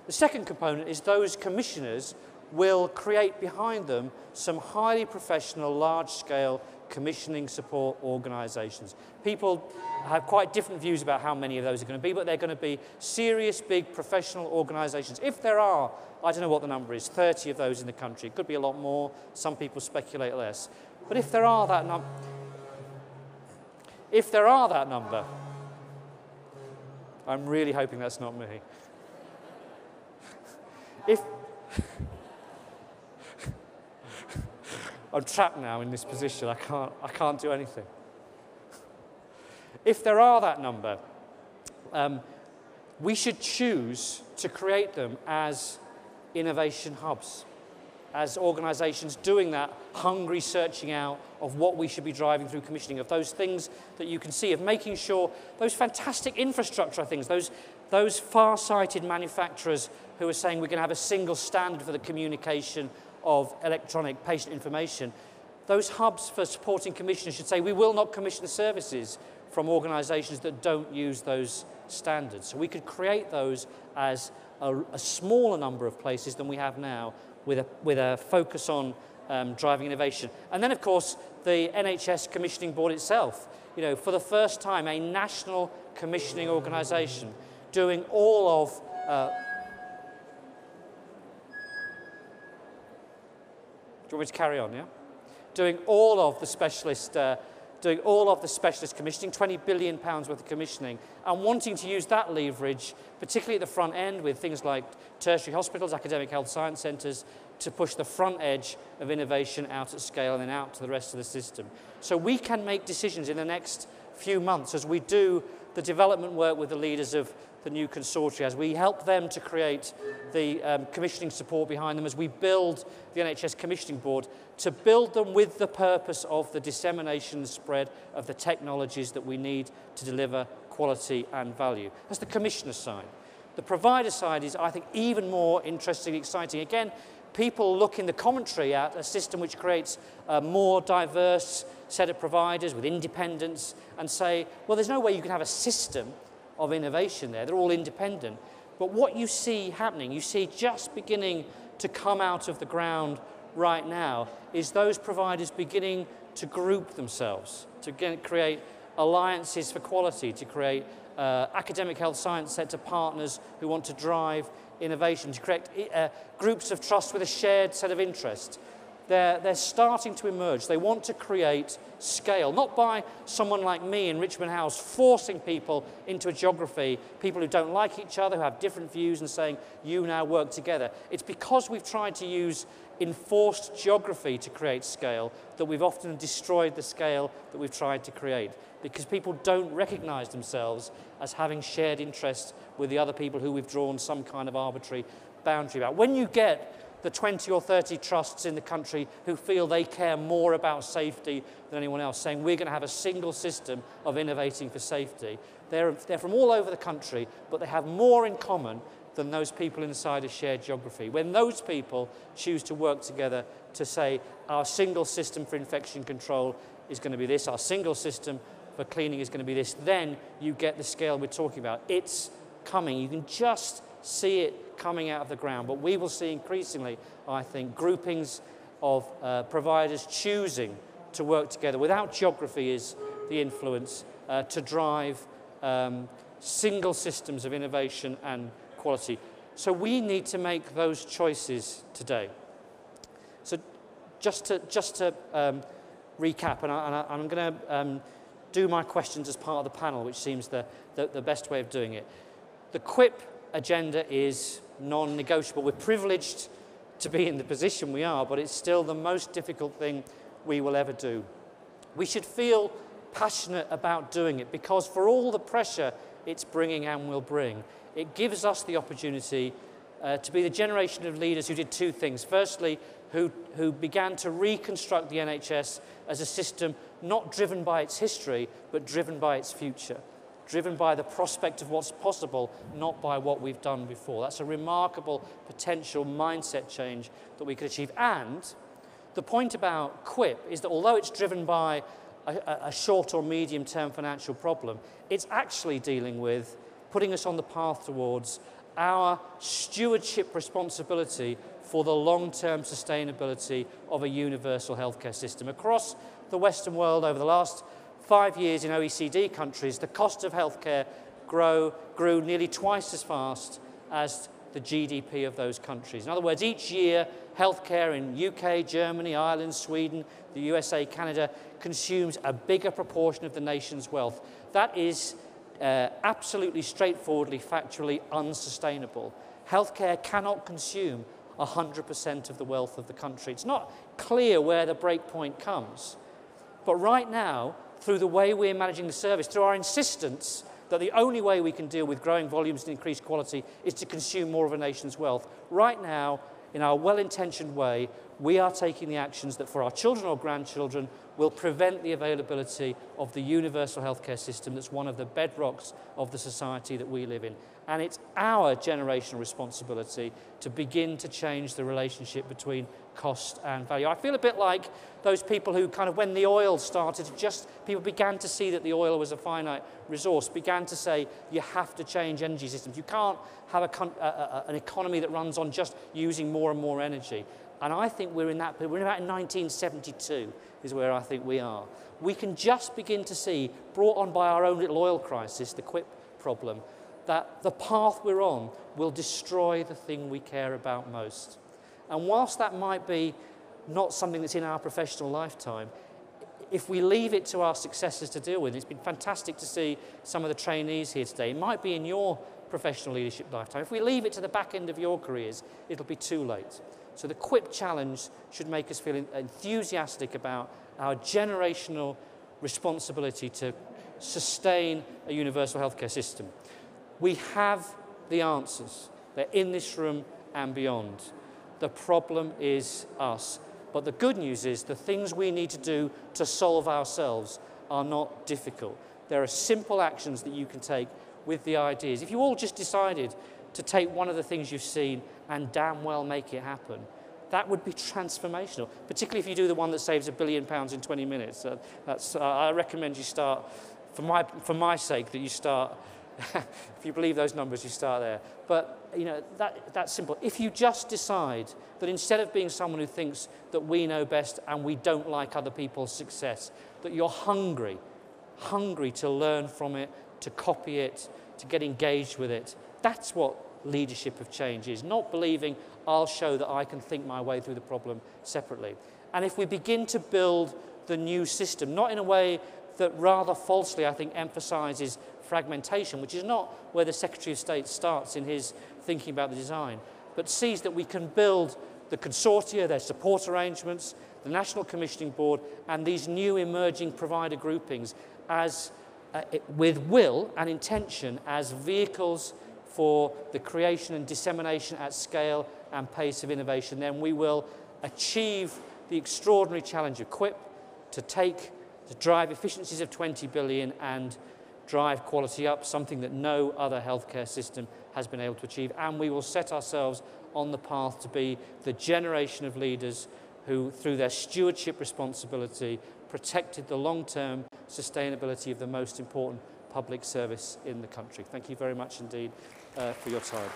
The second component is those commissioners will create behind them some highly professional, large-scale commissioning support organisations. People have quite different views about how many of those are going to be, but they're going to be serious, big, professional organisations. If there are, I don't know what the number is, 30 of those in the country. It could be a lot more. Some people speculate less. But if there are that number, I'm really hoping that's not me. I'm trapped now in this position. I can't do anything. If there are that number, we should choose to create them as innovation hubs, as organisations doing that hungry searching out of what we should be driving through commissioning, of those things that you can see, of making sure those fantastic infrastructure things, those far-sighted manufacturers who are saying we're going to have a single standard for the communication of electronic patient information, those hubs for supporting commissioners should say we will not commission services from organisations that don't use those standards. So we could create those as a smaller number of places than we have now, with a focus on driving innovation. And then, of course, the NHS Commissioning Board itself, you know, for the first time, a national commissioning organisation doing all of do you want me to carry on, yeah? Doing all of the specialist commissioning, £20 billion worth of commissioning, and wanting to use that leverage, particularly at the front end with things like tertiary hospitals, academic health science centres, to push the front edge of innovation out at scale and then out to the rest of the system. So we can make decisions in the next few months as we do the development work with the leaders of the new consortia, as we help them to create the commissioning support behind them, as we build the NHS Commissioning Board, to build them with the purpose of the dissemination and spread of the technologies that we need to deliver quality and value. That's the commissioner side. The provider side is, I think, even more interesting and exciting. Again, people look in the commentary at a system which creates a more diverse set of providers with independence and say, well, there's no way you can have a system of innovation there. They're all independent. But what you see happening, you see just beginning to come out of the ground right now, is those providers beginning to group themselves, to create alliances for quality, to create academic health science sector partners who want to drive innovation, to create groups of trust with a shared set of interests. They're starting to emerge. They want to create scale, not by someone like me in Richmond House forcing people into a geography, people who don't like each other, who have different views, and saying, you now work together. It's because we've tried to use enforced geography to create scale that we've often destroyed the scale that we've tried to create, because people don't recognise themselves as having shared interests with the other people who we've drawn some kind of arbitrary boundary about. When you get the 20 or 30 trusts in the country who feel they care more about safety than anyone else, saying we're going to have a single system of innovating for safety, they're from all over the country, but they have more in common than those people inside a shared geography. When those people choose to work together to say our single system for infection control is going to be this, our single system for cleaning is going to be this, then you get the scale we're talking about. It's coming. You can just see it coming out of the ground. But we will see increasingly, I think, groupings of providers choosing to work together without geography is the influence to drive single systems of innovation and quality. So we need to make those choices today. So just to recap, and I'm going to do my questions as part of the panel, which seems the best way of doing it. The QIP agenda is non-negotiable. We're privileged to be in the position we are, but it's still the most difficult thing we will ever do. We should feel passionate about doing it, because for all the pressure it's bringing and will bring, it gives us the opportunity to be the generation of leaders who did two things. Firstly, who began to reconstruct the NHS as a system not driven by its history, but driven by its future, driven by the prospect of what's possible, not by what we've done before. That's a remarkable potential mindset change that we could achieve. And the point about QIP is that although it's driven by a short or medium-term financial problem, it's actually dealing with putting us on the path towards our stewardship responsibility for the long-term sustainability of a universal healthcare system. Across the Western world over the last 5 years in OECD countries, the cost of healthcare grew nearly twice as fast as the GDP of those countries. In other words, each year, healthcare in UK, Germany, Ireland, Sweden, the USA, Canada consumes a bigger proportion of the nation's wealth. That is absolutely straightforwardly, factually unsustainable. Healthcare cannot consume 100% of the wealth of the country. It's not clear where the break point comes. But right now, through the way we're managing the service, through our insistence that the only way we can deal with growing volumes and increased quality is to consume more of a nation's wealth, right now, in our well-intentioned way, we are taking the actions that for our children or grandchildren will prevent the availability of the universal healthcare system that's one of the bedrocks of the society that we live in. And it's our generational responsibility to begin to change the relationship between cost and value. I feel a bit like those people who kind of, when the oil started, people began to see that the oil was a finite resource, began to say, you have to change energy systems. You can't have an economy that runs on just using more and more energy. And I think we're in about in 1972 is where I think we are. We can just begin to see, brought on by our own little oil crisis, the quip problem, that the path we're on will destroy the thing we care about most. And whilst that might be not something that's in our professional lifetime, if we leave it to our successors to deal with, it's been fantastic to see some of the trainees here today. It might be in your professional leadership lifetime. If we leave it to the back end of your careers, it'll be too late. So the QUIP challenge should make us feel enthusiastic about our generational responsibility to sustain a universal healthcare system. We have the answers. They're in this room and beyond. The problem is us. But the good news is the things we need to do to solve ourselves are not difficult. There are simple actions that you can take with the ideas. If you all just decided to take one of the things you've seen and damn well make it happen, that would be transformational, particularly if you do the one that saves £1 billion in 20 minutes. I recommend you start, for my sake, that you start, if you believe those numbers, you start there. But you know, that's simple. If you just decide that instead of being someone who thinks that we know best and we don't like other people's success, that you're hungry to learn from it, to copy it, to get engaged with it, that's what leadership of change is. Not believing I'll show that I can think my way through the problem separately. And if we begin to build the new system, not in a way that rather falsely, I think, emphasises fragmentation, which is not where the Secretary of State starts in his thinking about the design, but sees that we can build the consortia, their support arrangements, the National Commissioning Board, and these new emerging provider groupings as, with will and intention as vehicles for the creation and dissemination at scale and pace of innovation, then we will achieve the extraordinary challenge of QUIP to drive efficiencies of 20 billion and drive quality up, something that no other healthcare system has been able to achieve. And we will set ourselves on the path to be the generation of leaders who, through their stewardship responsibility, protected the long-term sustainability of the most important public service in the country. Thank you very much indeed for your time.